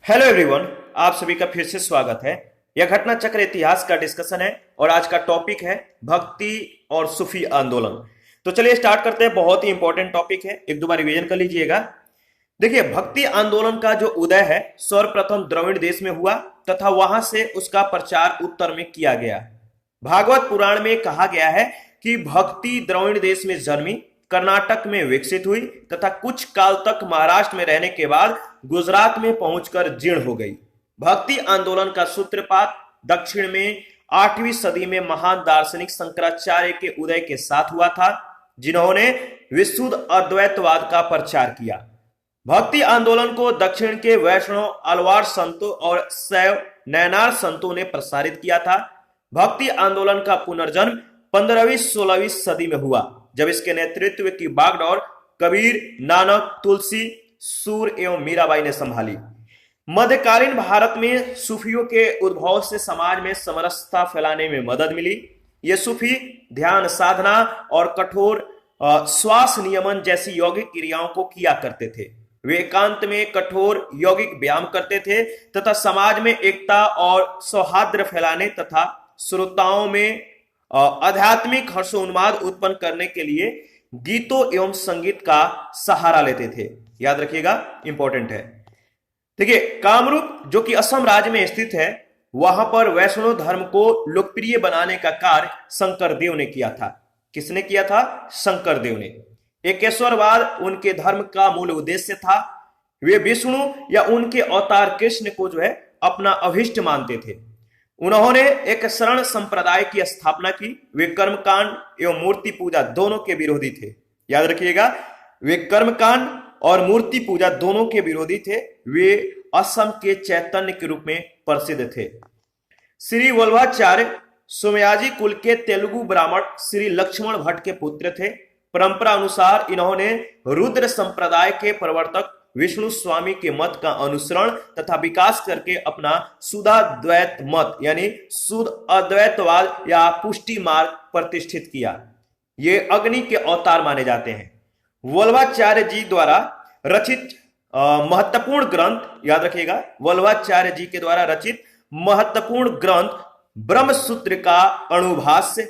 Hello everyone. आप सभी का फिर से स्वागत है। यह घटना चक्र इतिहास का डिस्कशन है और आज का टॉपिक है भक्ति और सूफी आंदोलन। तो चलिए स्टार्ट करते हैं। बहुत ही इंपॉर्टेंट टॉपिक है, एक दो बार रिवीजन कर लीजिएगा। देखिए, भक्ति आंदोलन का जो उदय है सर्वप्रथम द्रविड़ देश में हुआ तथा वहां से उसका प्रचार उत्तर में किया गया। भागवत पुराण में कहा गया है कि भक्ति द्रविड़ देश में जन्मी, कर्नाटक में विकसित हुई तथा कुछ काल तक महाराष्ट्र में रहने के बाद गुजरात में पहुंचकर जीर्ण हो गई। भक्ति आंदोलन का सूत्रपात दक्षिण में 8वीं सदी में महान दार्शनिक शंकराचार्य के उदय के साथ हुआ था, जिन्होंने विशुद्ध अद्वैतवाद का प्रचार किया। भक्ति आंदोलन को दक्षिण के वैष्णव अलवार संतों और शैव नैनार संतों ने प्रसारित किया था। भक्ति आंदोलन का पुनर्जन्म 15वीं-16वीं सदी में हुआ, जब इसके नेतृत्व की बागडोर कबीर, नानक, तुलसी, सूर एवं मीराबाई ने संभाली। मध्यकालीन भारत में सूफियों के उद्भव से समाज में समरसता फैलाने में मदद मिली। ये सूफी ध्यान साधना और कठोर श्वास नियमन जैसी यौगिक क्रियाओं को किया करते थे। वे एकांत में कठोर यौगिक व्यायाम करते थे तथा समाज में एकता और सौहार्द फैलाने तथा श्रोताओं में आध्यात्मिक हर्षोन्माद उत्पन्न करने के लिए गीतों एवं संगीत का सहारा लेते थे। याद रखिएगा, इंपॉर्टेंट है। देखिए, कामरूप जो कि असम राज्य में स्थित है, वहां पर वैष्णव धर्म को लोकप्रिय बनाने का कार्य शंकर देव ने किया था। किसने किया था? शंकर देव ने। एकेश्वरवाद उनके धर्म का मूल उद्देश्य था। वे विष्णु या उनके अवतार कृष्ण को जो है अपना अभिष्ट मानते थे। उन्होंने एक शरण संप्रदाय की स्थापना की। वे कर्मकांड एवं मूर्ति पूजा दोनों के विरोधी थे। याद रखिएगा, वे कर्मकांड और मूर्ति पूजा दोनों के विरोधी थे। वे असम के चैतन्य के रूप में प्रसिद्ध थे। श्री वल्लभाचार्य सोमयाजी कुल के तेलुगु ब्राह्मण श्री लक्ष्मण भट्ट के पुत्र थे। परंपरा अनुसार इन्होंने रुद्र संप्रदाय के प्रवर्तक विष्णु स्वामी के मत का अनुसरण तथा विकास करके अपना शुद्धाद्वैत मत यानी शुद्ध अद्वैतवाद या पुष्टि मार्ग प्रतिष्ठित किया। ये अग्नि के अवतार माने जाते हैं। वल्लभाचार्य जी द्वारा रचित महत्वपूर्ण ग्रंथ, याद रखिएगा, वल्लभाचार्य जी के द्वारा रचित महत्वपूर्ण ग्रंथ ब्रह्मसूत्र का अणुभाष्य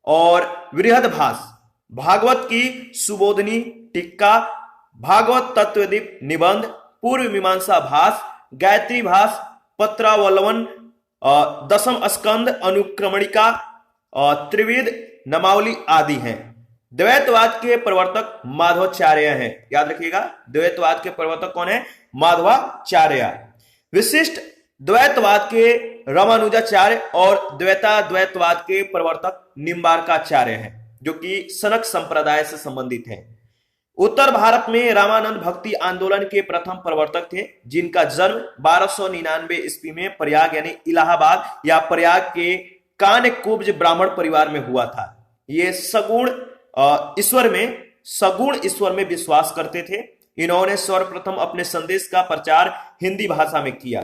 और बृहदभाष्य, भागवत की सुबोधनी टीका, भागवत तत्वदीप निबंध, पूर्व मीमांसा भाष, गायत्री भाष, पत्रावलवन, दशम स्कंद, अनुक्रमणिका, त्रिविध नामावली आदि हैं। द्वैतवाद के प्रवर्तक माधवाचार्य हैं। याद रखिएगा, द्वैतवाद के प्रवर्तक कौन है? माधवाचार्य। विशिष्ट द्वैतवाद के रामानुजाचार्य और द्वैतवाद के प्रवर्तक निम्बार्काचार्य हैं, जो कि सनक संप्रदाय से संबंधित हैं। उत्तर भारत में रामानंद भक्ति आंदोलन के प्रथम प्रवर्तक थे, जिनका जन्म 1299 ईस्वी में प्रयाग यानी इलाहाबाद या प्रयाग के कान्यकुब्ज ब्राह्मण परिवार में हुआ था। ये सगुण ईश्वर में विश्वास करते थे। इन्होंने सर्वप्रथम अपने संदेश का प्रचार हिंदी भाषा में किया।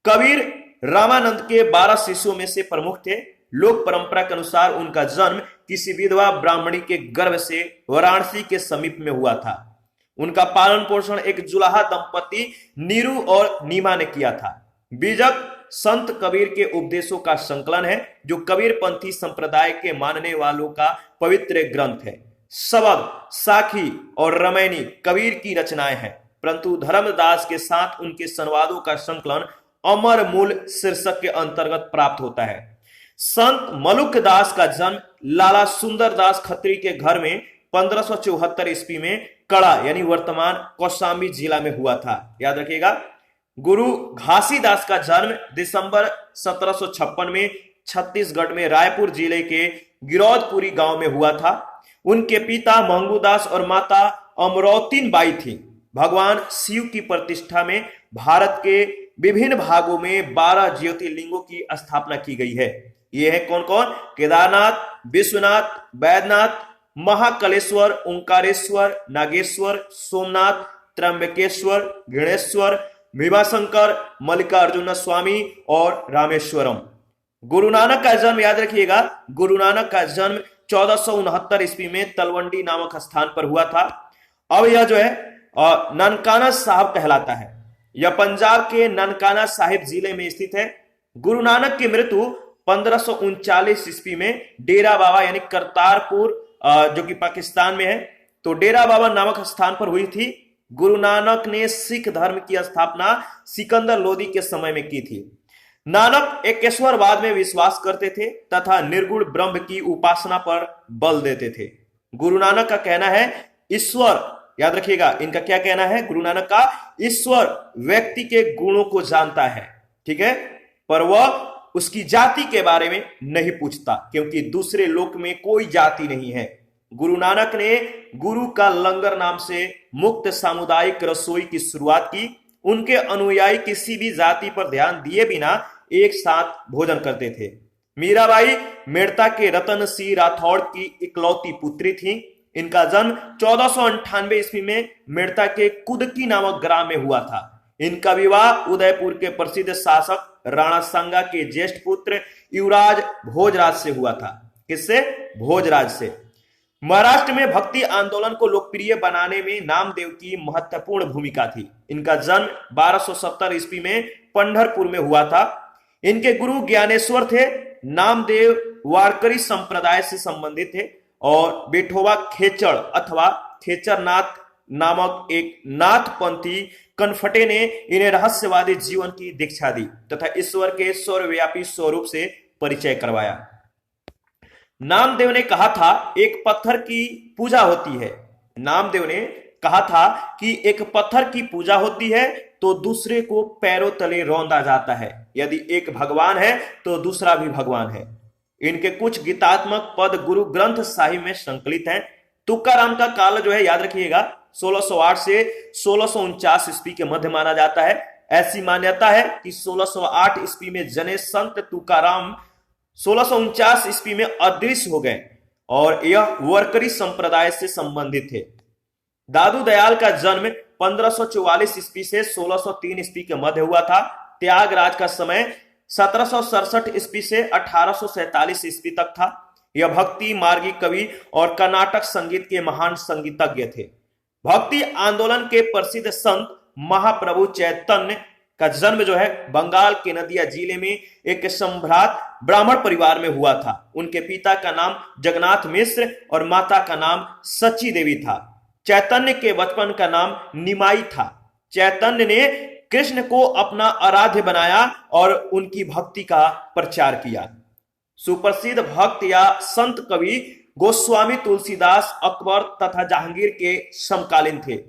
कबीर रामानंद के 12 शिष्यों में से प्रमुख थे। लोक परंपरा के अनुसार उनका जन्म किसी विधवा ब्राह्मणी के गर्भ से वाराणसी के समीप में हुआ था। उनका पालन पोषण एक जुलाहा दंपति नीरू और नीमा ने किया था। बीजक संत कबीर के उपदेशों का संकलन है, जो कबीर पंथी संप्रदाय के मानने वालों का पवित्र ग्रंथ है। सबद, साखी और रामायणी कबीर की रचनाएं हैं, परंतु धर्मदास के साथ उनके संवादों का संकलन अमर मूल शीर्षक के अंतर्गत प्राप्त होता है। संत मलुक दास का जन्म लाला सुंदर दास खत्री के घर में 1574 ईस्वी में कड़ा यानी वर्तमान कौशाम्बी जिला में हुआ था। याद रखिएगा। गुरु घासीदास का जन्म दिसंबर 1756 में छत्तीसगढ़ में रायपुर जिले के गिरौदपुरी गांव में हुआ था। उनके पिता मंगूदास और माता अमरौतीन बाई थी। भगवान शिव की प्रतिष्ठा में भारत के विभिन्न भागों में 12 ज्योतिर्लिंगों की स्थापना की गई है। ये है कौन कौन? केदारनाथ, विश्वनाथ, बैद्यनाथ, महाकालेश्वर, ओंकारेश्वर, नागेश्वर, सोमनाथ, त्र्यंबकेश्वर, गणेश्वर, भीमाशंकर, मल्लिकार्जुन स्वामी और रामेश्वरम। गुरु नानक का जन्म, याद रखिएगा, गुरु नानक का जन्म 1469 ईस्वी में तलवंडी नामक स्थान पर हुआ था। अब यह जो है ननकाना साहब कहलाता है। यह पंजाब के ननकाना साहिब जिले में स्थित है। गुरु नानक की मृत्यु 1539 ईस्वी में डेरा बाबा यानी करतारपुर जो कि पाकिस्तान में है, तो डेरा बाबा नामक स्थान पर हुई थी। गुरु नानक ने सिख धर्म की स्थापना सिकंदर लोदी के समय में की थी। नानक एकेश्वरवाद में विश्वास करते थे तथा निर्गुण ब्रह्म की उपासना पर बल देते थे। गुरु नानक का कहना है ईश्वर, याद रखिएगा इनका क्या कहना है, गुरु नानक का, ईश्वर व्यक्ति के गुणों को जानता है, ठीक है, पर वह उसकी जाति के बारे में नहीं पूछता, क्योंकि दूसरे लोक में कोई जाति नहीं है। गुरु नानक ने गुरु का लंगर नाम से मुक्त सामुदायिक रसोई की शुरुआत की। उनके अनुयायी किसी भी जाति पर ध्यान दिए बिना एक साथ भोजन करते थे। मीराबाई मेड़ता के रतन सिंह राठौड़ की इकलौती पुत्री थी। इनका जन्म 1498 ईस्वी में मेड़ता के कुदकी नामक ग्राम में हुआ था। इनका विवाह उदयपुर के प्रसिद्ध शासक राणा सांगा के ज्येष्ठ पुत्र युवराज भोजराज से हुआ था। किससे? भोजराज से। महाराष्ट्र में भक्ति आंदोलन को लोकप्रिय बनाने में नामदेव की महत्वपूर्ण भूमिका थी। इनका जन्म 1270 ईस्वी में पंढरपुर में हुआ था। इनके गुरु ज्ञानेश्वर थे। नामदेव वारकरी संप्रदाय से संबंधित थे और विठोबा खेचड़ अथवा खेचरनाथ नामक एक नाथपंथी कनफटे ने इन्हें रहस्यवादी जीवन की दीक्षा दी तथा ईश्वर के सर्वव्यापी स्वरूप से परिचय करवाया। नामदेव ने कहा था एक पत्थर की पूजा होती है। नामदेव ने कहा था कि एक पत्थर की पूजा होती है तो दूसरे को पैरों तले रौंदा जाता है। यदि एक भगवान है तो दूसरा भी भगवान है। इनके कुछ गीतात्मक पद गुरु ग्रंथ साहिब में संकलित हैं। तुकाराम का काल जो है याद रखिएगा 1608 से 1649 ईस्वी के मध्य माना जाता है। ऐसी मान्यता है कि 1608 ईस्वी में जने संत तुकाराम 1649 ईस्वी में अदृश्य हो गए और यह वारकरी संप्रदाय से संबंधित थे। दादू दयाल का जन्म 1544 ईस्वी से 1603 ईस्वी के मध्य हुआ था। त्यागराज का समय 1767 ईस्वी से 1847 ईस्वी तक था। यह भक्ति मार्गी कवि और कर्नाटक संगीत के महान संगीतज्ञ थे। भक्ति आंदोलन के प्रसिद्ध संत महाप्रभु चैतन्य का जन्म जो है बंगाल के नदिया जिले में एक सम्भ्रात ब्राह्मण परिवार में हुआ था। उनके पिता का नाम जगन्नाथ मिश्र और माता का नाम सची देवी था। चैतन्य के बचपन का नाम निमाई था। चैतन्य ने कृष्ण को अपना आराध्य बनाया और उनकी भक्ति का प्रचार किया। सुप्रसिद्ध भक्त या संत कवि गोस्वामी तुलसीदास अकबर तथा जहांगीर के समकालीन थे।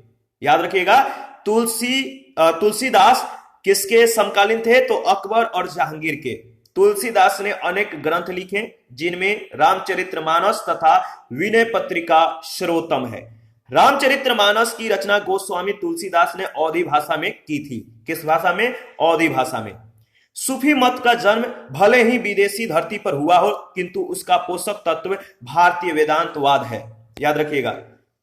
याद रखिएगा तुलसीदास किसके समकालीन थे? तो अकबर और जहांगीर के। तुलसीदास ने अनेक ग्रंथ लिखे जिनमें रामचरितमानस तथा विनय पत्रिका सर्वोत्तम है। रामचरितमानस की रचना गोस्वामी तुलसीदास ने अवधी भाषा में की थी। किस भाषा में? अवधी भाषा में। सूफी मत का जन्म भले ही विदेशी धरती पर हुआ हो किंतु उसका पोषक तत्व भारतीय वेदांतवाद है। याद रखिएगा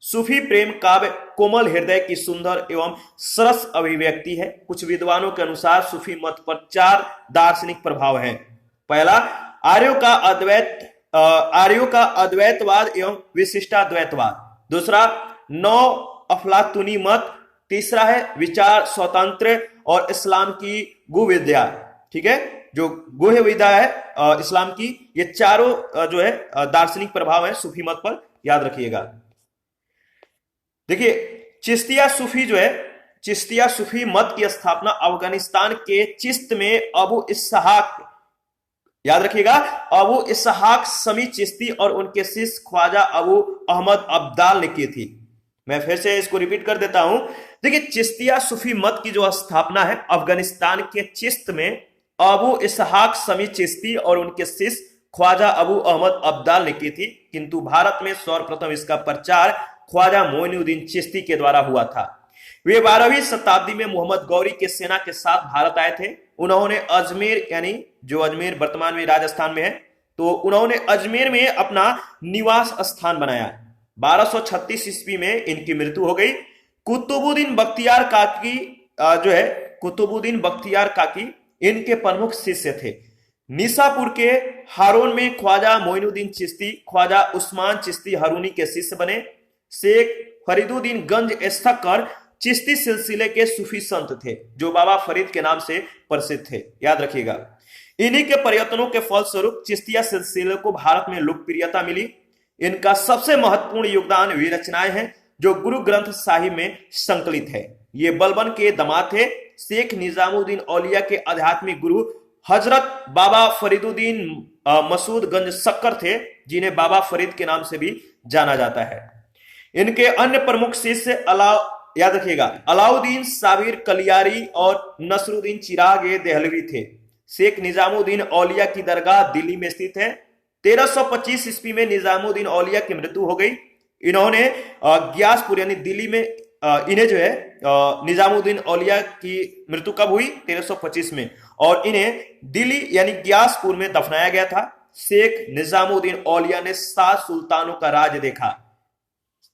सूफी प्रेम काव्य कोमल हृदय की सुंदर एवं सरस अभिव्यक्ति है। कुछ विद्वानों के अनुसार सूफी मत पर 4 दार्शनिक प्रभाव हैं। पहला आर्यों का अद्वैतवाद एवं विशिष्टाद्वैतवाद। दूसरा नौ अफलातूनी मत। तीसरा है विचार स्वतंत्र और इस्लाम की गुह विद्या। ठीक है, जो गुह विद्या है इस्लाम की, ये चारों जो है दार्शनिक प्रभाव है सूफी मत पर। याद रखिएगा। देखिए चिश्तिया सूफी जो है, चिश्तिया सूफी मत की स्थापना अफगानिस्तान के चिश्त में अबू इसहाक, याद रखिएगा, अबू इसहाक समी चिश्ती और उनके शिष्य ख्वाजा अबू अहमद अब्दाल ने की थी। मैं फिर से इसको रिपीट कर देता हूं। देखिए चिश्तिया सूफी मत की जो स्थापना है अफगानिस्तान के चिश्त में अबू इसहाक समी चिश्ती और उनके शिष्य ख्वाजा अबू अहमद अब्दाल ने की थी, किंतु भारत में सर्वप्रथम इसका प्रचार ख्वाजा मोइनुद्दीन चिश्ती के द्वारा हुआ था। वे 12वीं शताब्दी में मोहम्मद गौरी के सेना के साथ भारत आए थे। उन्होंने अजमेर, यानी जो अजमेर वर्तमान में राजस्थान में है, तो उन्होंने अजमेर में अपना निवास स्थान बनाया। 1236 ईस्वी में इनकी मृत्यु हो गई। कुतुबुद्दीन बख्तियार काकी जो है, कुतुबुद्दीन बख्तियार काकी इनके प्रमुख शिष्य थे। निसापुर के हारून में ख्वाजा मोइनुद्दीन चिश्ती ख्वाजा उस्मान चिश्ती हारूनी के शिष्य बने। शेख फरीदुद्दीन गंज स्थकर चिश्ती सिलसिले के सूफी संत थे जो बाबा फरीद के नाम से प्रसिद्ध थे, याद रखिएगा। इन्हीं के प्रयत्नों के फलस्वरूप चिश्तिया सिलसिले को भारत में लोकप्रियता मिली। इनका सबसे महत्वपूर्ण योगदान वे रचनाएं हैं जो गुरु ग्रंथ साहिब में संकलित है। ये बलबन के दामाद थे। शेख निजामुद्दीन औलिया के आध्यात्मिक गुरु हजरत बाबा फरीदुद्दीन मसूद गंज शक्कर थे, जिन्हें बाबा फरीद के नाम से भी जाना जाता है। इनके अन्य प्रमुख शिष्य याद रखिएगा, अलाउद्दीन साबिर कलियारी और नसरुद्दीन चिराग देहलवी थे। शेख निजामुद्दीन औलिया की दरगाह दिल्ली में स्थित है। 1325 ईस्वी में निजामुद्दीन औलिया की मृत्यु हो गई। इन्होंने ग्यासपुर यानी दिल्ली में इन्हें जो है निजामुद्दीन औलिया की मृत्यु कब हुई? 1325 में, और इन्हें दिल्ली यानी ग्यासपुर में दफनाया गया था। शेख निजामुद्दीन औलिया ने 7 सुल्तानों का राज देखा।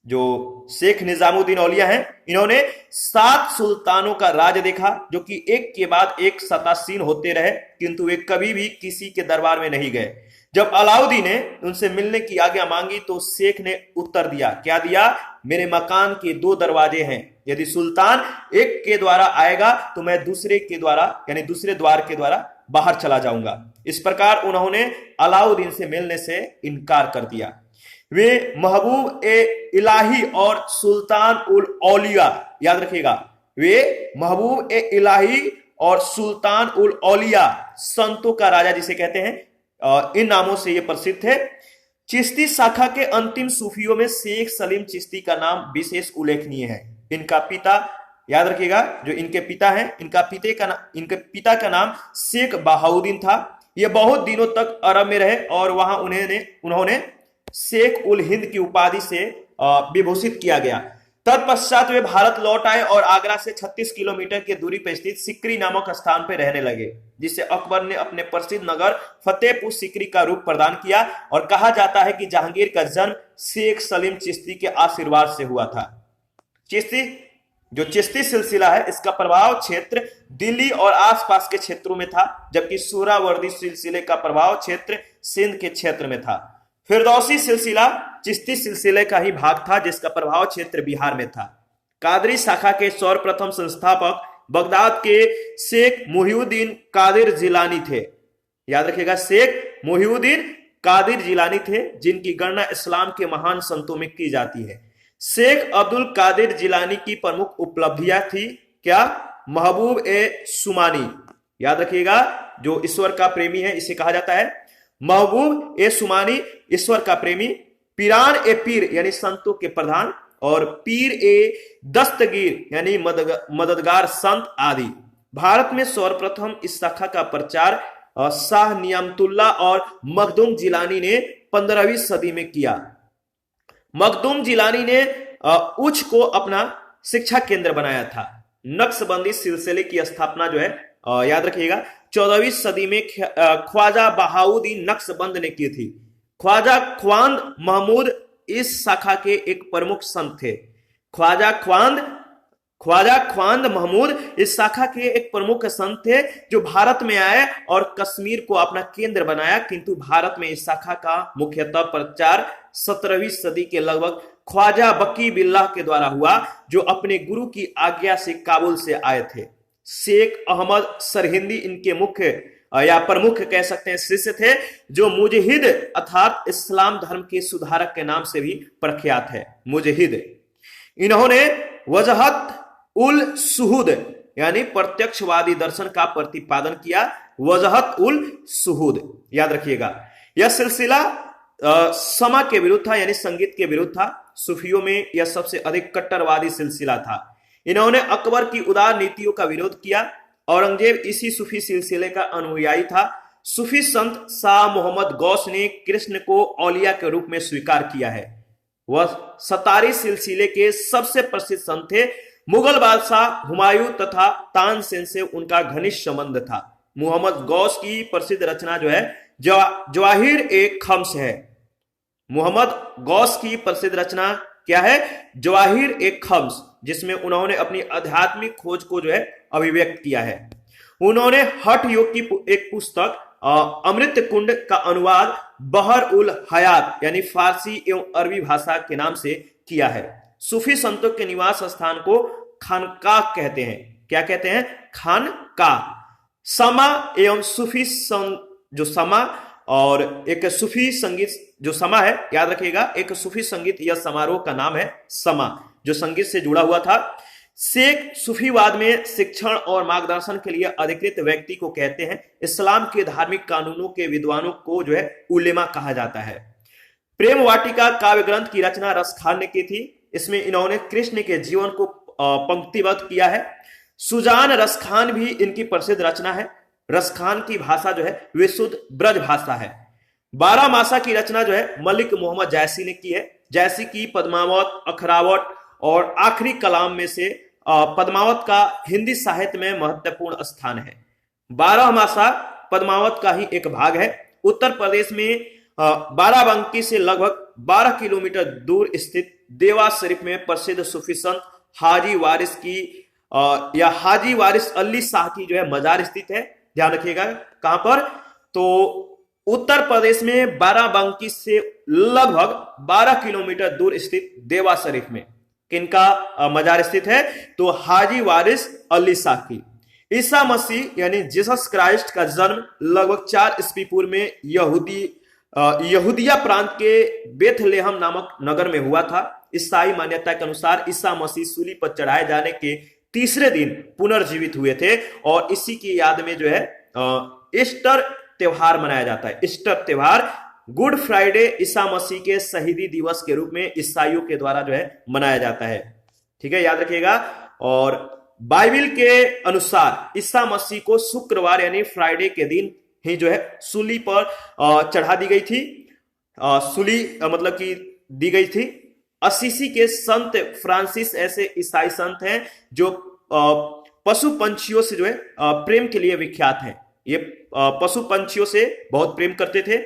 जो शेख निजामुद्दीन औलिया हैं, इन्होंने 7 सुल्तानों का राज देखा, जो कि एक के बाद एक सत्तासीन होते रहे, किंतु वे कभी भी किसी के दरबार में नहीं गए। जब अलाउद्दीन ने उनसे मिलने की आज्ञा मांगी तो शेख ने उत्तर दिया, क्या दिया? मेरे मकान के 2 दरवाजे हैं, यदि सुल्तान एक के द्वारा आएगा तो मैं दूसरे के द्वारा यानी दूसरे द्वार के द्वारा बाहर चला जाऊंगा। इस प्रकार उन्होंने अलाउद्दीन से मिलने से इनकार कर दिया। वे महबूब ए इलाही और सुल्तान उल औलिया, याद रखिएगा, वे महबूब ए इलाही और सुल्तान उल औलिया, संतों का राजा जिसे कहते हैं, इन नामों से ये प्रसिद्ध थे। चिश्ती शाखा के अंतिम सूफियों में शेख सलीम चिश्ती का नाम विशेष उल्लेखनीय है। इनका पिता, याद रखिएगा, जो इनके पिता हैं, इनके पिता का नाम शेख बहाउद्दीन था। ये बहुत दिनों तक अरब में रहे और वहां उन्होंने शेख उल हिंद की उपाधि से विभूषित किया गया। तत्पश्चात वे भारत लौट आए और आगरा से 36 किलोमीटर की दूरी पर स्थित सिकरी नामक स्थान पर रहने लगे, जिसे अकबर ने अपने प्रसिद्ध नगर फतेहपुर सिकरी का रूप प्रदान किया। और कहा जाता है कि जहांगीर का जन्म शेख सलीम चिश्ती के आशीर्वाद से हुआ था। चिश्ती सिलसिला है, इसका प्रभाव क्षेत्र दिल्ली और आसपास के क्षेत्रों में था, जबकि सोहरावर्दी सिलसिले का प्रभाव क्षेत्र सिंध के क्षेत्र में था। फिरदौसी सिलसिला चिश्ती सिलसिले का ही भाग था, जिसका प्रभाव क्षेत्र बिहार में था। कादरी शाखा के सर्वप्रथम संस्थापक बगदाद के शेख मुहिउद्दीन कादिर जिलानी थे। याद रखिएगा, शेख मुहिउद्दीन कादिर जिलानी थे, जिनकी गणना इस्लाम के महान संतों में की जाती है। शेख अब्दुल कादिर जिलानी की प्रमुख उपलब्धियां थी क्या? महबूब ए सुमानी, याद रखिएगा, जो ईश्वर का प्रेमी है, इसे कहा जाता है महबूब ए सुमानी, ईश्वर का प्रेमी। पीरान ए पीर यानी संतों के प्रधान, और पीर ए दस्तगीर यानी मददगार संत आदि। भारत में सर्वप्रथम इस शाखा का प्रचार शाह नियामतुल्लाह और मखदूम जिलानी ने 15वीं सदी में किया। मखदूम जिलानी ने उच्च को अपना शिक्षा केंद्र बनाया था। नक्शबंदी सिलसिले की स्थापना जो है, याद रखिएगा, 14वीं सदी में ख्वाजा बहाउद्दीन नक्शबंद ने की थी। ख्वाजा ख्वांद महमूद इस शाखा के एक प्रमुख संत थे। ख्वाजा ख्वांद महमूद इस शाखा के एक प्रमुख संत थे, जो भारत में आए और कश्मीर को अपना केंद्र बनाया, किंतु भारत में इस शाखा का मुख्यतः प्रचार 17वीं सदी के लगभग ख्वाजा बकी बिल्लाह के द्वारा हुआ, जो अपने गुरु की आज्ञा से काबुल से आए थे। शेख अहमद सरहिंदी इनके मुख्य या प्रमुख कह सकते हैं शिष्य थे, जो मुजहिद अर्थात इस्लाम धर्म के सुधारक के नाम से भी प्रख्यात है, मुजहिद। इन्होंने वजहत उल सुहूद यानी प्रत्यक्षवादी दर्शन का प्रतिपादन किया। वजहत उल सुहूद, याद रखिएगा। यह सिलसिला समा के विरुद्ध था, यानी संगीत के विरुद्ध था। सूफियों में यह सबसे अधिक कट्टरवादी सिलसिला था। इन्होंने अकबर की उदार नीतियों का विरोध किया। औरंगजेब इसी सूफी सिलसिले का अनुयायी था। सूफी संत शाह मोहम्मद गौस ने कृष्ण को औलिया के रूप में स्वीकार किया है। वह सतारी सिलसिले के सबसे प्रसिद्ध संत थे। मुगल बादशाह हुमायूं तथा तानसेन से उनका घनिष्ठ संबंध था। मोहम्मद गौस की प्रसिद्ध रचना जो है जवाहिर ए खम्स है। मोहम्मद गौस की प्रसिद्ध रचना क्या है? जवाहिर ए खम्स, जिसमें उन्होंने अपनी आध्यात्मिक खोज को जो है अभिव्यक्त किया है। उन्होंने हठ योग की एक पुस्तक अमृत कुंड का अनुवाद बहर उल हयात यानी फारसी एवं अरबी भाषा के नाम से किया है। सूफी संतों के निवास स्थान को खानकाह कहते हैं। क्या कहते हैं? खानकाह। समा एवं सूफी जो समा और एक सूफी संगीत जो समा है, याद रखिएगा, एक सूफी संगीत या समारोह का नाम है समा, जो संगीत से जुड़ा हुआ था। शेख सूफीवाद में शिक्षण और मार्गदर्शन के लिए अधिकृत व्यक्ति को कहते हैं। इस्लाम के धार्मिक कानूनों के विद्वानों को जो है उलेमा कहा जाता है। प्रेम वाटिका काव्य ग्रंथ की रचना रसखान ने की थी। इसमें इन्होंने कृष्ण के जीवन को पंक्तिबद्ध किया है। सुजान रसखान भी इनकी प्रसिद्ध रचना है। रसखान की भाषा जो है विशुद्ध ब्रज भाषा है। 12 मासा की रचना जो है मलिक मोहम्मद जायसी ने की है। जायसी की पद्मावत, अखरावट और आखिरी कलाम में से पद्मावत का हिंदी साहित्य में महत्वपूर्ण स्थान है। 12 मासा पद्मावत का ही एक भाग है। उत्तर प्रदेश में बाराबंकी से लगभग 12 किलोमीटर दूर स्थित देवास शरीफ में प्रसिद्ध सूफी संत हाजी वारिस की या हाजी वारिस अली शाह की जो है मजार स्थित है। ध्यान रखिएगा कहां पर? तो उत्तर प्रदेश में बाराबंकी से लगभग 12 किलोमीटर दूर स्थित देवास शरीफ में किनका मजार स्थित है? तो हाजी वारिस अली शाह की। ईसा मसीह यानी जीसस क्राइस्ट का जन्म लगभग 4 ईस्वी पूर्व में यहूदिया प्रांत के बेथलेहम नामक नगर में हुआ था। ईसाई मान्यता के अनुसार ईसा मसीह सूली पर चढ़ाए जाने के तीसरे दिन पुनर्जीवित हुए थे और इसी की याद में जो है ईस्टर त्योहार मनाया जाता है। ईस्टर त्योहार गुड फ्राइडे ईसा मसीह के शहीदी दिवस के रूप में ईसाइयों के द्वारा जो है मनाया जाता है। ठीक है, याद रखिएगा। और बाइबल के अनुसार ईसा मसीह को शुक्रवार यानी फ्राइडे के दिन ही जो है सूली पर चढ़ा दी गई थी। सूली मतलब कि दी गई थी। असीसी के संत फ्रांसिस ऐसे ईसाई संत हैं जो पशु पंछियों से जो है प्रेम के लिए विख्यात हैं। ये पशु पंछियों से बहुत प्रेम करते थे।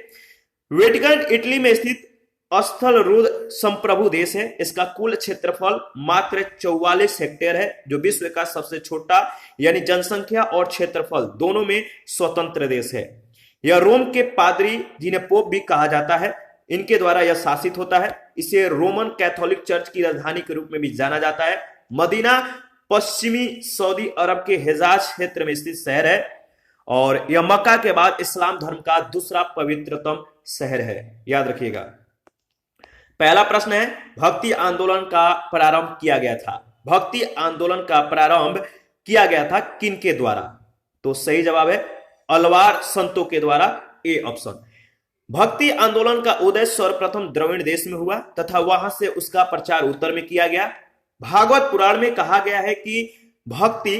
वेटिकन इटली में स्थित स्थल रूढ़ संप्रभु देश है। इसका कुल क्षेत्रफल मात्र 44 हेक्टेयर है, जो विश्व का सबसे छोटा यानी जनसंख्या और क्षेत्रफल दोनों में स्वतंत्र देश है। यह रोम के पादरी, जिन्हें पोप भी कहा जाता है, इनके द्वारा यह शासित होता है। इसे रोमन कैथोलिक चर्च की राजधानी के रूप में भी जाना जाता है। मदीना पश्चिमी सऊदी अरब के हिजाज क्षेत्र में स्थित शहर है और यह मक्का के बाद इस्लाम धर्म का दूसरा पवित्रतम शहर है। याद रखिएगा। पहला प्रश्न है, भक्ति आंदोलन का प्रारंभ किया गया था। भक्ति आंदोलन का प्रारंभ किया गया था किनके द्वारा? तो सही जवाब है अलवार संतों के द्वारा, ए ऑप्शन। भक्ति आंदोलन का उदय सर्वप्रथम द्रविड़ देश में हुआ तथा वहां से उसका प्रचार उत्तर में किया गया। भागवत पुराण में कहा गया है कि भक्ति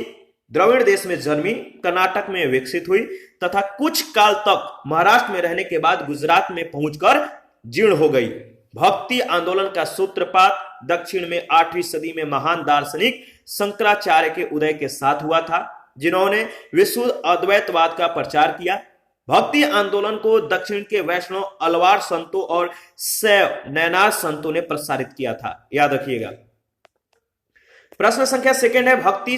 द्रविड़ देश में जन्मी, कर्नाटक में विकसित हुई तथा कुछ काल तक महाराष्ट्र में रहने के बाद गुजरात में पहुंचकर जीर्ण हो गई। भक्ति आंदोलन का सूत्रपात दक्षिण में 8वीं सदी में महान दार्शनिक शंकराचार्य के उदय के साथ हुआ था, जिन्होंने विशुद्ध अद्वैतवाद का प्रचार किया। भक्ति आंदोलन को दक्षिण के वैष्णव अलवार संतों और शैव नैनार संतों ने प्रसारित किया था। याद रखिएगा। प्रश्न संख्या सेकंड है, भक्ति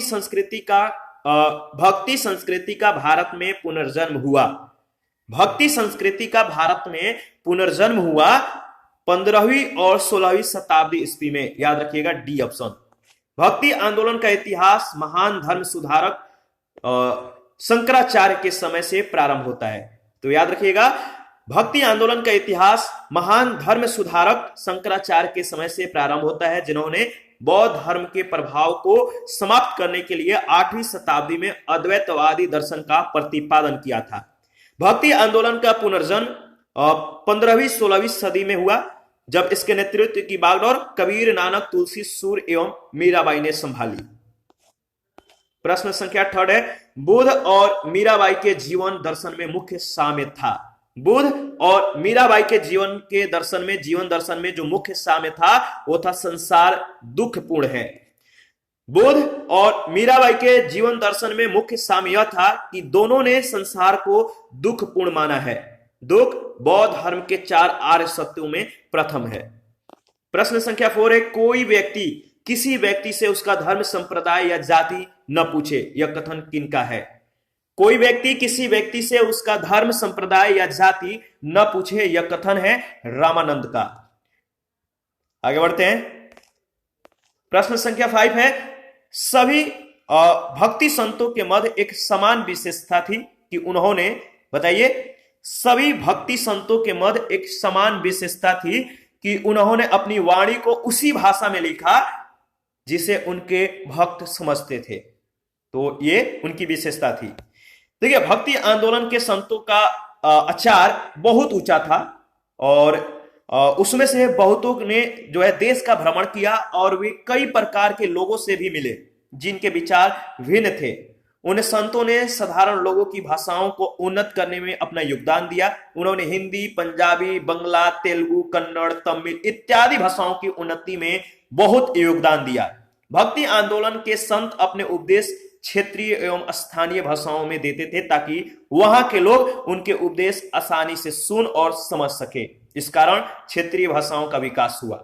संस्कृति का भारत में पुनर्जन्म हुआ। भक्ति संस्कृति का भारत में पुनर्जन्म हुआ 15वीं और 16वीं शताब्दी ईस्वी में। याद रखिएगा, डी ऑप्शन। भक्ति आंदोलन का इतिहास महान धर्म सुधारक शंकराचार्य के समय से प्रारंभ होता है। तो याद रखिएगा, भक्ति आंदोलन का इतिहास महान धर्म सुधारक शंकराचार्य के समय से प्रारंभ होता है, जिन्होंने बौद्ध धर्म के प्रभाव को समाप्त करने के लिए 8वीं शताब्दी में अद्वैतवादी दर्शन का प्रतिपादन किया था। भक्ति आंदोलन का पुनर्जन्म 15वीं-16वीं सदी में हुआ, जब इसके नेतृत्व की बागडोर कबीर, नानक, तुलसी, सूर एवं मीराबाई ने संभाली। प्रश्न संख्या थर्ड है, बुद्ध और मीराबाई के जीवन दर्शन में मुख्य साम्य था। बुद्ध और मीराबाई के जीवन दर्शन में जो मुख्य साम्य था वो था संसार दुखपूर्ण है। बुद्ध और मीराबाई के जीवन दर्शन में मुख्य साम्य यह था कि दोनों ने संसार को दुखपूर्ण माना है। दुख बौद्ध धर्म के 4 आर्य सत्यों में प्रथम है। प्रश्न संख्या 4 है, कोई व्यक्ति किसी व्यक्ति से उसका धर्म, संप्रदाय या जाति न पूछे, यह कथन किनका है? कोई व्यक्ति किसी व्यक्ति से उसका धर्म, संप्रदाय या जाति न पूछे, यह कथन है रामानंद का। आगे बढ़ते हैं। प्रश्न संख्या 5 है, सभी भक्ति संतों के मध्य एक समान विशेषता थी कि उन्होंने, बताइए, सभी भक्ति संतों के मध्य एक समान विशेषता थी कि उन्होंने अपनी वाणी को उसी भाषा में लिखा जिसे उनके भक्त समझते थे। तो ये उनकी विशेषता थी। देखिए, भक्ति आंदोलन के संतों का आचार बहुत ऊंचा था और उसमें से बहुतों ने जो है देश का भ्रमण किया और वे कई प्रकार के लोगों से भी मिले जिनके विचार भिन्न थे। उन संतों ने साधारण लोगों की भाषाओं को उन्नत करने में अपना योगदान दिया। उन्होंने हिंदी, पंजाबी, बंगला, तेलुगु, कन्नड़, तमिल इत्यादि भाषाओं की उन्नति में बहुत योगदान दिया। भक्ति आंदोलन के संत अपने उपदेश क्षेत्रीय एवं स्थानीय भाषाओं में देते थे ताकि वहां के लोग उनके उपदेश आसानी से सुन और समझ सके। इस कारण क्षेत्रीय भाषाओं का विकास हुआ।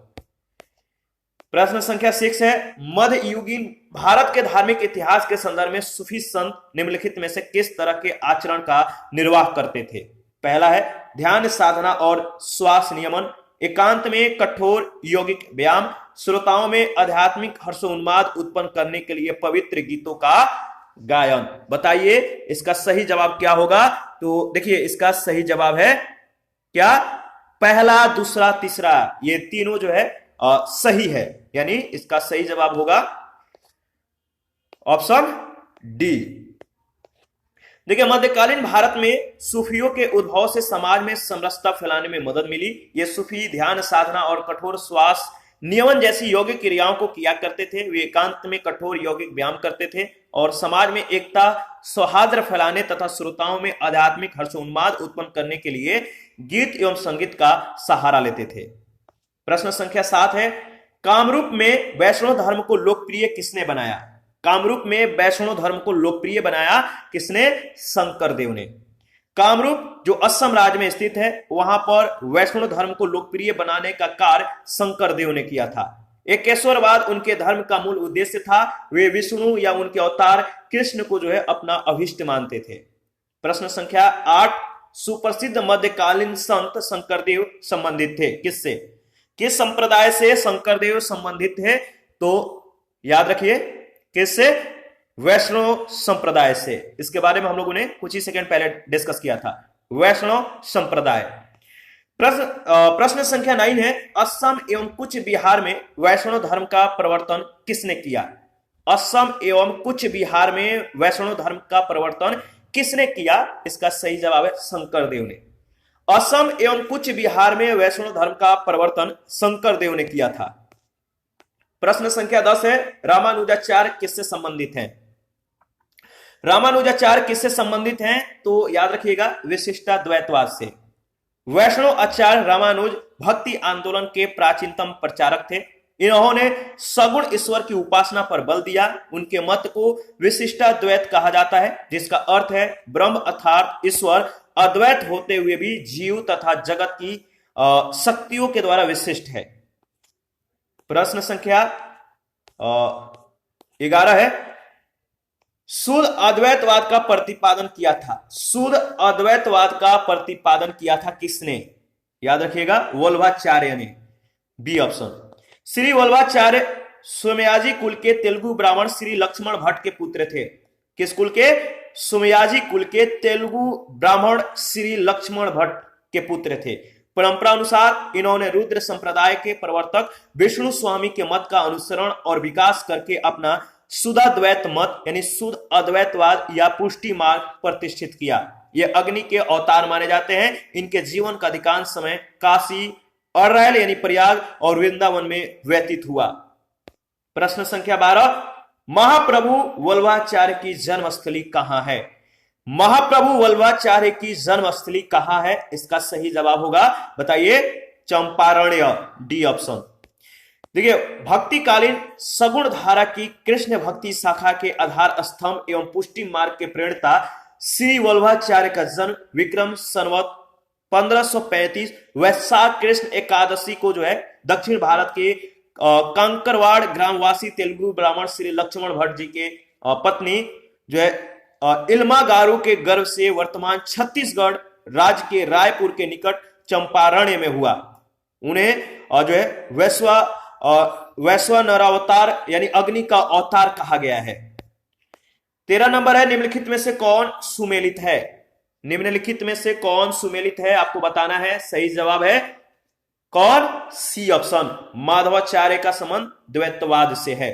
प्रश्न संख्या 6 है, मध्ययुगीन भारत के धार्मिक इतिहास के संदर्भ में सूफी संत निम्नलिखित में से किस तरह के आचरण का निर्वाह करते थे? पहला है ध्यान साधना और श्वास नियमन, एकांत में कठोर यौगिक व्यायाम, श्रोताओं में आध्यात्मिक हर्षोन्माद उत्पन्न करने के लिए पवित्र गीतों का गायन। बताइए इसका सही जवाब क्या होगा? तो देखिए, इसका सही जवाब है क्या? पहला, दूसरा, तीसरा, ये तीनों जो है सही है, यानी इसका सही जवाब होगा ऑप्शन डी। देखिए, मध्यकालीन भारत में सूफियों के उद्भव से समाज में समरसता फैलाने में मदद मिली। ये सूफी ध्यान साधना और कठोर श्वास नियमन जैसी यौगिक क्रियाओं को किया करते थे। वे एकांत में कठोर यौगिक व्यायाम करते थे और समाज में एकता सौहार्द फैलाने तथा श्रोताओं में आध्यात्मिक हर्षोन्माद उत्पन्न करने के लिए गीत एवं संगीत का सहारा लेते थे। प्रश्न संख्या 7 है, कामरूप में वैष्णव धर्म को लोकप्रिय किसने बनाया? कामरूप में वैष्णव धर्म को लोकप्रिय बनाया किसने? शंकरदेव ने। कामरूप जो असम राज्य में स्थित है, वहां पर वैष्णव धर्म को लोकप्रिय बनाने का कार्य शंकरदेव ने किया था। एकेश्वरवाद उनके धर्म का मूल उद्देश्य था। वे विष्णु या उनके अवतार कृष्ण को जो है अपना अभिष्ट मानते थे। प्रश्न संख्या 8, सुप्रसिद्ध मध्यकालीन संत शंकरदेव संबंधित थे किससे? किस संप्रदाय से शंकरदेव संबंधित थे? तो याद रखिए, किससे? वैष्णव संप्रदाय से। इसके बारे में हम लोगों ने कुछ ही सेकंड पहले डिस्कस किया था, वैष्णव संप्रदाय। प्रश्न संख्या 9 है, असम एवं कुछ बिहार में वैष्णव धर्म का प्रवर्तन किसने किया? असम एवं कुछ बिहार में वैष्णव धर्म का प्रवर्तन किसने किया? इसका सही जवाब है शंकरदेव ने। असम एवं कुछ बिहार में वैष्णव धर्म का प्रवर्तन शंकरदेव ने किया था। प्रश्न संख्या 10 है, रामानुजाचार्य किससे संबंधित हैं? रामानुजाचार्य किससे संबंधित हैं? तो याद रखिएगा, विशिष्टाद्वैतवाद से। वैष्णव आचार्य रामानुज भक्ति आंदोलन के प्राचीनतम प्रचारक थे। इन्होंने सगुण ईश्वर की उपासना पर बल दिया। उनके मत को विशिष्टाद्वैत कहा जाता है, जिसका अर्थ है ब्रह्म अर्थात ईश्वर अद्वैत होते हुए भी जीव तथा जगत की शक्तियों के द्वारा विशिष्ट है। प्रश्न संख्या 11 है, शुद्ध अद्वैतवाद का प्रतिपादन किया था। शुद्ध अद्वैतवाद का प्रतिपादन किया था किसने? याद रखिएगा, वल्लभाचार्य ने। B option. श्री वल्लभाचार्य सोमयाजी कुल के तेलुगु ब्राह्मण श्री लक्ष्मण भट्ट के पुत्र थे। किस कुल के? सोमयाजी कुल के तेलुगु ब्राह्मण श्री लक्ष्मण भट्ट के पुत्र थे। परंपरा अनुसार इन्होंने रुद्र संप्रदाय के प्रवर्तक विष्णु स्वामी के मत का अनुसरण और विकास करके अपना शुद्धाद्वैत मत यानी शुद्ध अद्वैतवाद या पुष्टि मार्ग प्रतिष्ठित किया। ये अग्नि के अवतार माने जाते हैं। इनके जीवन का अधिकांश समय काशी, अरैल यानी प्रयाग और वृंदावन में व्यतीत हुआ। प्रश्न संख्या 12, महाप्रभु वल्लभाचार्य की जन्मस्थली कहां है? महाप्रभु वल्लभाचार्य की जन्मस्थली कहां है? इसका सही जवाब होगा, बताइए, चंपारण्य। D option. देखिए, भक्तिकालीन सगुण धारा की कृष्ण भक्ति शाखा के आधार स्तंभ एवं पुष्टि मार्ग के प्रेरणता श्री वल्लभाचार्य का जन्म विक्रम संवत 1535 वैशाख कृष्ण एकादशी को जो है दक्षिण भारत के कंकरवाड़ ग्रामवासी तेलुगु ब्राह्मण श्री लक्ष्मण भट्ट जी के पत्नी जो है इल्मागारू के गर्भ से वर्तमान छत्तीसगढ़ राज्य के रायपुर के निकट चंपारण्य में हुआ। उन्हें जो है वैश्वानरावतार यानी अग्नि का अवतार कहा गया है। 13 नंबर है, निम्नलिखित में से कौन सुमेलित है? निम्नलिखित में से कौन सुमेलित है आपको बताना है। सही जवाब है कौन? सी ऑप्शन, माधवाचार्य का संबंध द्वैतवाद से है।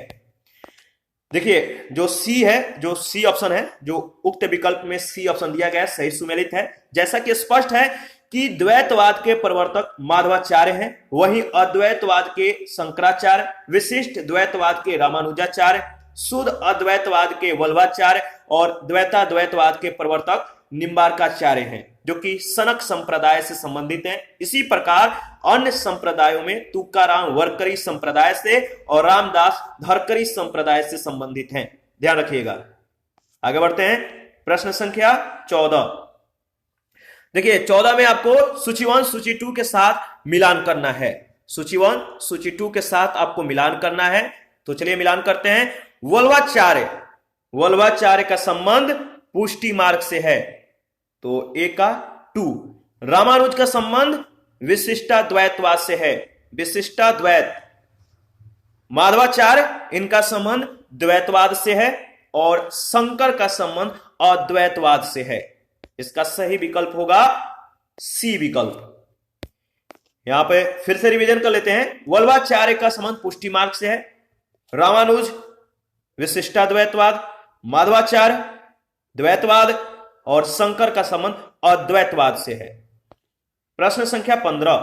देखिए जो सी है, जो सी ऑप्शन है, जो उक्त विकल्प में सी ऑप्शन दिया गया है, सही सुमेलित है। जैसा कि स्पष्ट है कि द्वैतवाद के प्रवर्तक माधवाचार्य हैं, वहीं अद्वैतवाद के शंकराचार्य, विशिष्ट द्वैतवाद के रामानुजाचार्य, शुद्ध अद्वैतवाद के वल्लभाचार्य और द्वैताद्वैतवाद के प्रवर्तक निम्बार्काचार्य हैं, जो कि सनक संप्रदाय से संबंधित हैं। इसी प्रकार अन्य संप्रदायों में तुकाराम वरकरी संप्रदाय से और रामदास धरकरी संप्रदाय से संबंधित हैं। ध्यान रखिएगा। आगे बढ़ते हैं, प्रश्न संख्या 14। देखिए 14 में आपको सूची 1 सूची 2 के साथ मिलान करना है। सूची 1 सूची 2 के साथ आपको मिलान करना है। तो चलिए मिलान करते हैं। वल्लभाचार्य का संबंध पुष्टि मार्ग से है, तो ए का 2। रामानुज का संबंध विशिष्टाद्वैतवाद से है, विशिष्टाद्वैत। माधवाचार्य इनका संबंध द्वैतवाद से है और शंकर का संबंध अद्वैतवाद से है। इसका सही विकल्प होगा सी विकल्प। यहां पे फिर से रिवीजन कर लेते हैं। वल्लभाचार्य का संबंध पुष्टि मार्ग से है, रामानुज विशिष्टाद्वैतवाद, माधवाचार्य द्वैतवाद और शंकर का संबंध अद्वैतवाद से है। प्रश्न संख्या 15,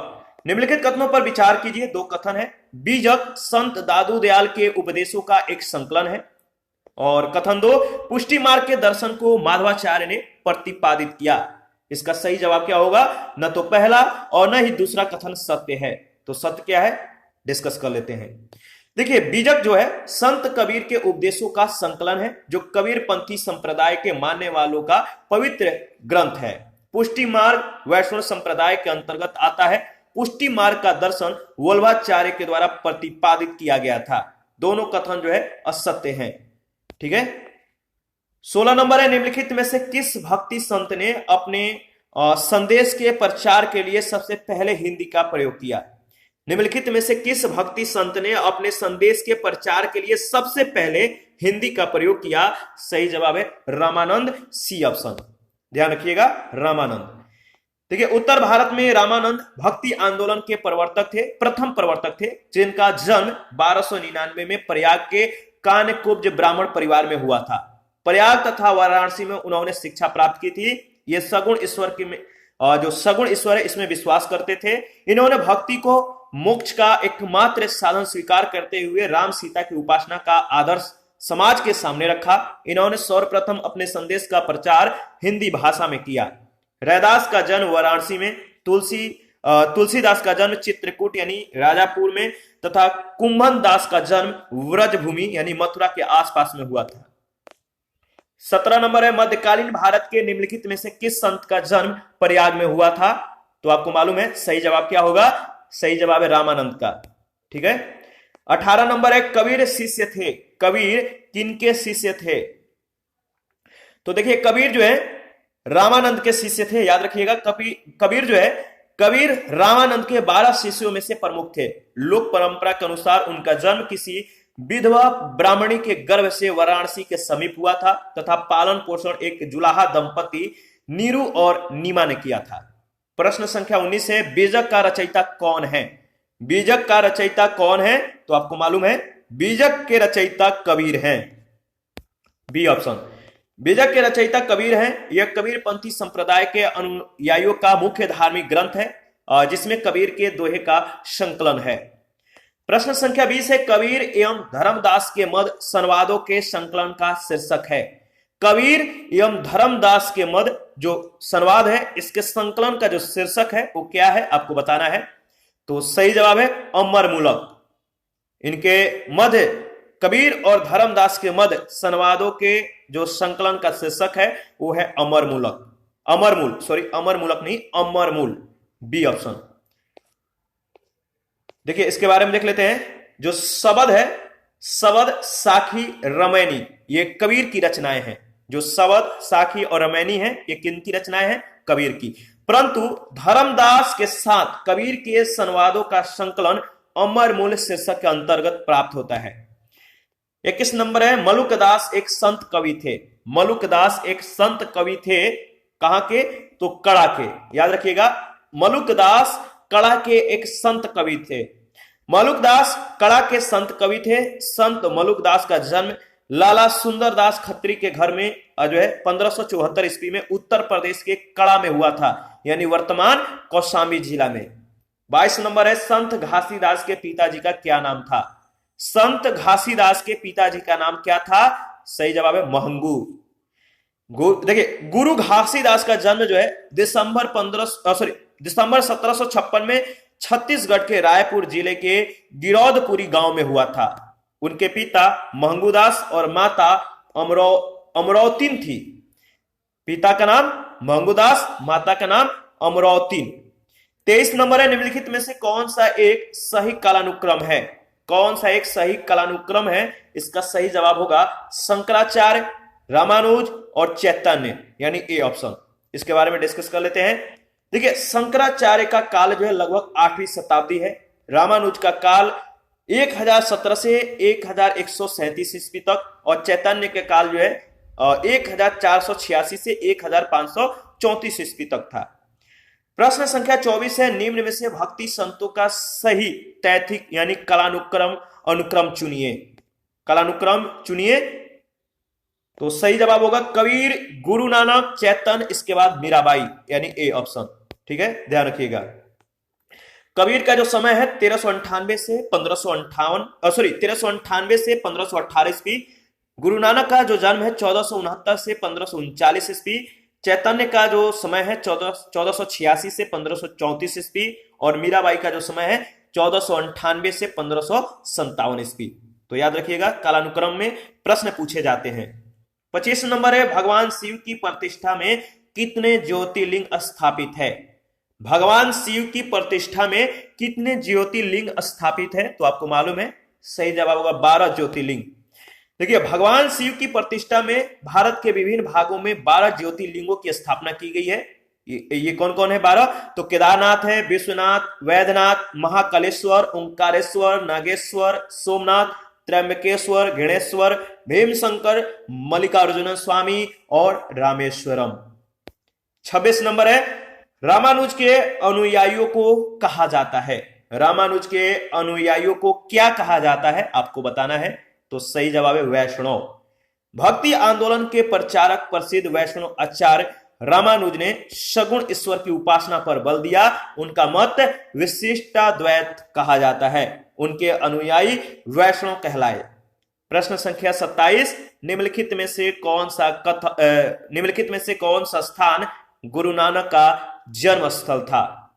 निम्नलिखित कथनों पर विचार कीजिए। 2 कथन है। बीजक संत दादू दयाल के उपदेशों का एक संकलन है। और कथन 2, पुष्टि मार्ग के दर्शन को माधवाचार्य ने प्रतिपादित किया। इसका सही जवाब क्या होगा? न तो पहला और न ही दूसरा कथन सत्य है। तो सत्य क्या है डिस्कस कर लेते हैं। देखिए बीजक जो है संत कबीर के उपदेशों का संकलन है, जो कबीर पंथी संप्रदाय के मानने वालों का पवित्र ग्रंथ है। पुष्टि मार्ग वैष्णव संप्रदाय के अंतर्गत आता है। पुष्टि मार्ग का दर्शन वल्लभाचार्य के द्वारा प्रतिपादित किया गया था। दोनों कथन जो है असत्य हैं। ठीक है। 16 नंबर है, निम्नलिखित में से किस भक्ति संत ने अपने संदेश के प्रचार के लिए सबसे पहले हिंदी का प्रयोग किया? निम्नलिखित में से किस भक्ति संत ने अपने संदेश के प्रचार के लिए सबसे पहले हिंदी का प्रयोग किया? सही जवाब है रामानंद, सी ऑप्शन। ध्यान रखिएगा, रामानंद। देखिए उत्तर भारत में रामानंद भक्ति आंदोलन के प्रवर्तक थे, प्रथम प्रवर्तक थे, जिनका जन्म 1299 में प्रयाग के कान्यकुब्ज ब्राह्मण परिवार में हुआ था। प्रयाग तथा वाराणसी में उन्होंने शिक्षा प्राप्त की थी। ये सगुण ईश्वर की जो सगुण ईश्वर है इसमें विश्वास करते थे। इन्होंने भक्ति को मोक्ष का एकमात्र साधन स्वीकार करते हुए राम सीता की उपासना का आदर्श समाज के सामने रखा। इन्होंने सर्वप्रथम अपने संदेश का प्रचार हिंदी भाषा में किया। रैदास का जन्म वाराणसी में, तुलसीदास का जन्म चित्रकूट यानी राजापुर में तथा कुंभन दास का जन्म व्रजभूमि यानी मथुरा के आसपास में हुआ था। 17 नंबर है, मध्यकालीन भारत के निम्नलिखित में से किस संत का जन्म प्रयाग में हुआ था? तो आपको मालूम है सही जवाब क्या होगा? सही जवाब है रामानंद का। ठीक है। 18 नंबर है, कबीर शिष्य थे। कबीर किनके शिष्य थे? तो देखिए कबीर जो है रामानंद के शिष्य थे। याद रखिएगा कबीर जो है कबीर रामानंद के 12 शिष्यों में से प्रमुख थे। लोक परंपरा के अनुसार उनका जन्म किसी विधवा ब्राह्मणी के गर्भ से वाराणसी के समीप हुआ था तथा पालन पोषण एक जुलाहा दंपति नीरू और नीमा ने किया था। प्रश्न संख्या 19 है, बीजक का रचयिता कौन है? बीजक का रचयिता कौन है? तो आपको मालूम है बीजक के रचयिता कबीर हैं, बी ऑप्शन। बीजक के रचयिता कबीर हैं। यह कबीर पंथी संप्रदाय के अनुयायियों का मुख्य धार्मिक ग्रंथ है, जिसमें कबीर के दोहे का संकलन है। प्रश्न संख्या 20 है, कबीर एवं धर्मदास के मद संवादों के संकलन का शीर्षक है। कबीर एवं धर्मदास के मद जो संवाद है इसके संकलन का जो शीर्षक है वो क्या है आपको बताना है। तो सही जवाब है अमर मूलक। इनके मद कबीर और धर्मदास के मद संवादों के जो संकलन का शीर्षक है वो है अमर मूलक, अमरमूल, सॉरी अमर मूलक नहीं अमरमूल, बी ऑप्शन। देखिए इसके बारे में देख लेते हैं। जो शबद है, शबद साखी रमैनी, ये कबीर की रचनाएं हैं। जो शबद साखी और रमैनी है ये किनकी रचनाएं हैं? कबीर की। परंतु धर्मदास के साथ कबीर के संवादों का संकलन अमर मूल शीर्षक के अंतर्गत प्राप्त होता है। 21 नंबर है, मलुकदास एक संत कवि थे। मलुकदास एक संत कवि थे, कहां के? तो कड़ा के। याद रखिएगा, मलुकदास कड़ा के एक संत कवि थे। मलुकदास कड़ा के संत कवि थे। संत मलुकदास का जन्म लाला सुंदरदास खत्री के घर में जो है 1574 ईस्वी में उत्तर प्रदेश के कड़ा में हुआ था, यानी वर्तमान कौशाम्बी जिला में। 22 नंबर है, संत घासीदास के पिताजी का क्या नाम था? संत घासीदास के पिताजी का नाम क्या था? सही जवाब है महंगू। देखिए, गुरु घासीदास का जन्म जो है दिसंबर 1756 में छत्तीसगढ़ के रायपुर जिले के गिरौदपुरी गांव में हुआ था। उनके पिता महंगूदास और माता अमरौतीन थी। पिता का नाम महंगूदास, माता का नाम अमरौतीन। 23 नंबर है, निम्नलिखित में से कौन सा एक सही कालानुक्रम है? कौन सा एक सही कालानुक्रम है? इसका सही जवाब होगा शंकराचार्य, रामानुज और चैतन्य, यानी ए ऑप्शन। इसके बारे में डिस्कस कर लेते हैं। देखिए, शंकराचार्य का काल जो है लगभग 8वीं शताब्दी है। रामानुज का काल 1017 से 1137 ईस्वी तक, और चैतन्य के काल जो है 1486 से 1534 ईस्वी तक था। प्रश्न संख्या 24 है, निम्न में से भक्ति संतों का सही तैथिक यानी अनुक्रम चुनिए। कालानुक्रम चुनिए। तो सही जवाब होगा कबीर, गुरु नानक, चैतन्य, इसके बाद मीराबाई, यानी ए ऑप्शन। ठीक है, ध्यान रखिएगा। कबीर का जो समय है 1398 से 1518 ईस्वी। गुरु नानक का जो जन्म है 1469 से 1539 ईस्वी। चैतन्य का जो समय है 1486 से 1534 ईस्वी। और मीराबाई का जो समय है 1498 से 1557 ईस्वी। तो याद रखिएगा, कालानुक्रम में प्रश्न पूछे जाते हैं। 25 नंबर है, भगवान शिव की प्रतिष्ठा में कितने ज्योतिर्लिंग स्थापित है? भगवान शिव की प्रतिष्ठा में कितने ज्योतिर्लिंग स्थापित है? तो आपको मालूम है, सही जवाब होगा 12 ज्योतिर्लिंग। देखिए, भगवान शिव की प्रतिष्ठा में भारत के विभिन्न भागों में 12 ज्योतिर्लिंगों की स्थापना की गई है। ये कौन कौन है 12? तो केदारनाथ है, विश्वनाथ, वैद्यनाथ, महाकालेश्वर, ओंकारेश्वर, नागेश्वर, सोमनाथ, त्र्यंबकेश्वर, गणेश्वर, भीमशंकर, मल्लिकार्जुन स्वामी और रामेश्वरम। 26 नंबर है, रामानुज के अनुयायियों को कहा जाता है। रामानुज के अनुयायियों को क्या कहा जाता है? आपको बताना है। तो सही जवाब है वैष्णव। भक्ति आंदोलन के प्रचारक प्रसिद्ध वैष्णव आचार्य रामानुज ने सगुण ईश्वर की उपासना पर बल दिया। उनका मत विशिष्टाद्वैत कहा जाता है। उनके अनुयायी वैष्णव कहलाए। प्रश्न संख्या 27, निम्नलिखित में से कौन सा स्थान गुरु नानक का जन्म स्थल था?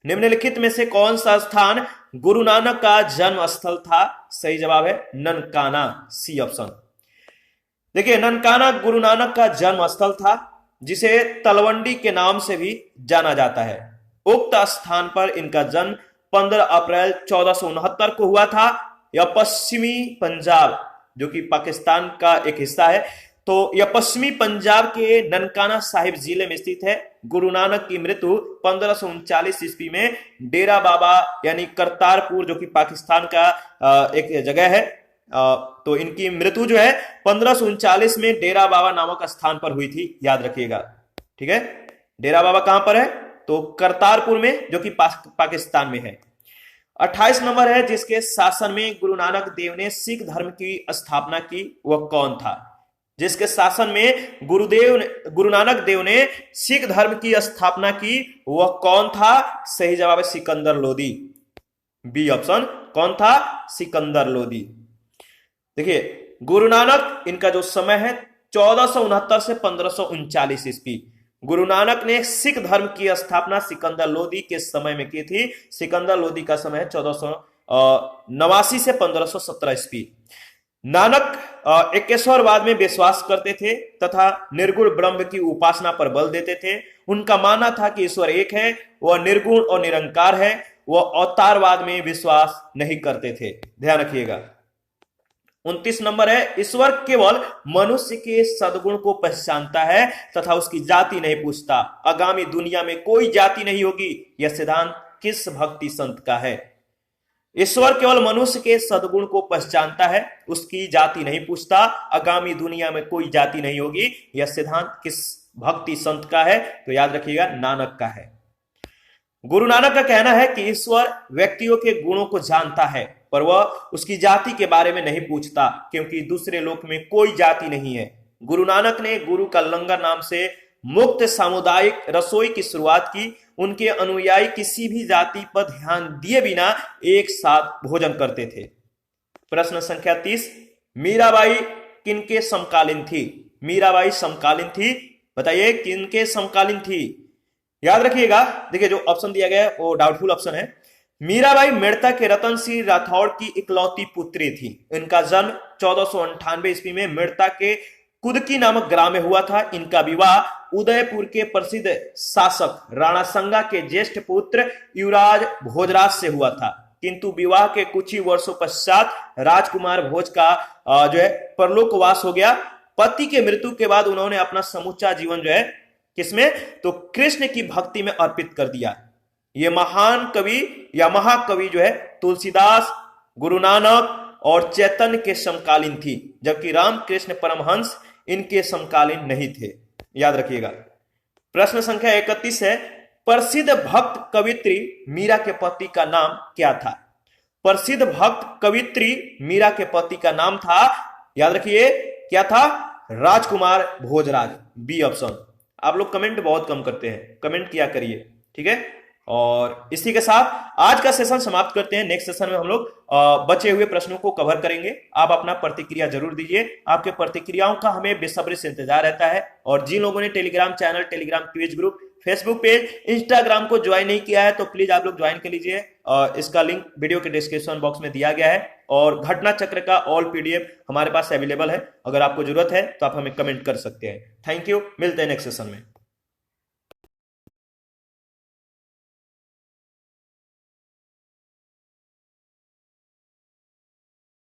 निम्नलिखित में से कौन सा स्थान गुरु नानक का जन्म स्थल था? सही जवाब है ननकाना, सी ऑप्शन। देखिए, ननकाना गुरु नानक का जन्म स्थल था, जिसे तलवंडी के नाम से भी जाना जाता है। उक्त स्थान पर इनका जन्म 15 अप्रैल 1469 को हुआ था। यह पश्चिमी पंजाब, जो कि पाकिस्तान का एक हिस्सा है, तो यह पश्चिमी पंजाब के ननकाना साहिब जिले में स्थित है। गुरु नानक की मृत्यु 1539 ईस्वी में डेरा बाबा यानी करतारपुर, जो कि पाकिस्तान का एक जगह है, तो इनकी मृत्यु जो है 1539 में डेरा बाबा नामक स्थान पर हुई थी। याद रखिएगा, ठीक है। डेरा बाबा कहां पर है? तो करतारपुर में, जो कि पाकिस्तान में है। 28 नंबर है, जिसके शासन में गुरु नानक देव ने सिख धर्म की स्थापना की, वह कौन था? जिसके शासन में गुरु नानक देव ने सिख धर्म की स्थापना की, वह कौन था? सही जवाब है सिकंदर लोदी, बी ऑप्शन। कौन था? सिकंदर लोदी। देखिए, गुरु नानक, इनका जो समय है 1469 से 1539 ईस्वी। गुरु नानक ने सिख धर्म की स्थापना सिकंदर लोदी के समय में की थी। सिकंदर लोदी का समय है 1489 से 1517 ईस्वी। नानक एकेश्वरवाद में विश्वास करते थे तथा निर्गुण ब्रह्म की उपासना पर बल देते थे। उनका मानना था कि ईश्वर एक है, वह निर्गुण और निरंकार है। वह अवतारवाद में विश्वास नहीं करते थे। ध्यान रखिएगा। 29 नंबर है, ईश्वर केवल मनुष्य के सद्गुण को पहचानता है तथा उसकी जाति नहीं पूछता। आगामी दुनिया में कोई जाति नहीं होगी। यह सिद्धांत किस भक्ति संत का है? ईश्वर केवल मनुष्य के सद्गुण को पहचानता है, उसकी जाति नहीं पूछता। आगामी दुनिया में कोई जाति नहीं होगी। यह सिद्धांत किस भक्ति संत का है? तो याद रखिएगा, नानक का है। गुरु नानक का कहना है कि ईश्वर व्यक्तियों के गुणों को जानता है, पर वह उसकी जाति के बारे में नहीं पूछता, क्योंकि दूसरे लोक में कोई जाति नहीं है। गुरु नानक ने गुरु का लंगर नाम से मुक्त सामुदायिक रसोई की शुरुआत की। उनके अनुयायी किसी भी जाति पर ध्यान दिए बिना एक साथ भोजन करते थे। प्रश्न संख्या 30, मीराबाई किनके समकालीन थी? मीराबाई समकालीन थी, बताइए किनके समकालीन थी? याद रखिएगा, देखिए जो ऑप्शन दिया गया है वो डाउटफुल ऑप्शन है। मीराबाई मेड़ता के रतन सिंह राठौड़ की इकलौती पुत्री थी। इनका जन्म 1498 ईस्वी में मेड़ता के कुदकी नामक ग्राम में हुआ था। इनका विवाह उदयपुर के प्रसिद्ध शासक राणा संगा के ज्येष्ठ पुत्र युवराज भोजराज से हुआ था, किंतु विवाह के कुछ ही वर्षों पश्चात राजकुमार भोज का जो है परलोकवास हो गया। पति के मृत्यु के बाद उन्होंने अपना समूचा जीवन जो है किसमें? तो कृष्ण की भक्ति में अर्पित कर दिया। ये महान कवि या महाकवि जो है तुलसीदास, गुरु नानक और चैतन्य के समकालीन थी, जबकि रामकृष्ण परमहंस इनके समकालीन नहीं थे। याद रखिएगा। प्रश्न संख्या 31 है, प्रसिद्ध भक्त कवित्री मीरा के पति का नाम क्या था? प्रसिद्ध भक्त कवित्री मीरा के पति का नाम था, याद रखिए क्या था? राजकुमार भोजराज, बी ऑप्शन। आप लोग कमेंट बहुत कम करते हैं, कमेंट किया करिए, ठीक है। और इसी के साथ आज का सेशन समाप्त करते हैं। नेक्स्ट सेशन में हम लोग बचे हुए प्रश्नों को कवर करेंगे। आप अपना प्रतिक्रिया जरूर दीजिए, आपके प्रतिक्रियाओं का हमें बेसब्री से इंतजार रहता है। और जिन लोगों ने Telegram channel, Telegram quiz group, Facebook page, Instagram को ज्वाइन नहीं किया है तो प्लीज आप लोग ज्वाइन कर लीजिए। इसका लिंक वीडियो के डिस्क्रिप्शन बॉक्स में दिया गया है। और घटना चक्र का ऑल पीडीएफ हमारे पास अवेलेबल है, अगर आपको जरूरत है तो आप हमें कमेंट कर सकते हैं। थैंक यू, मिलते हैं नेक्स्ट सेशन में।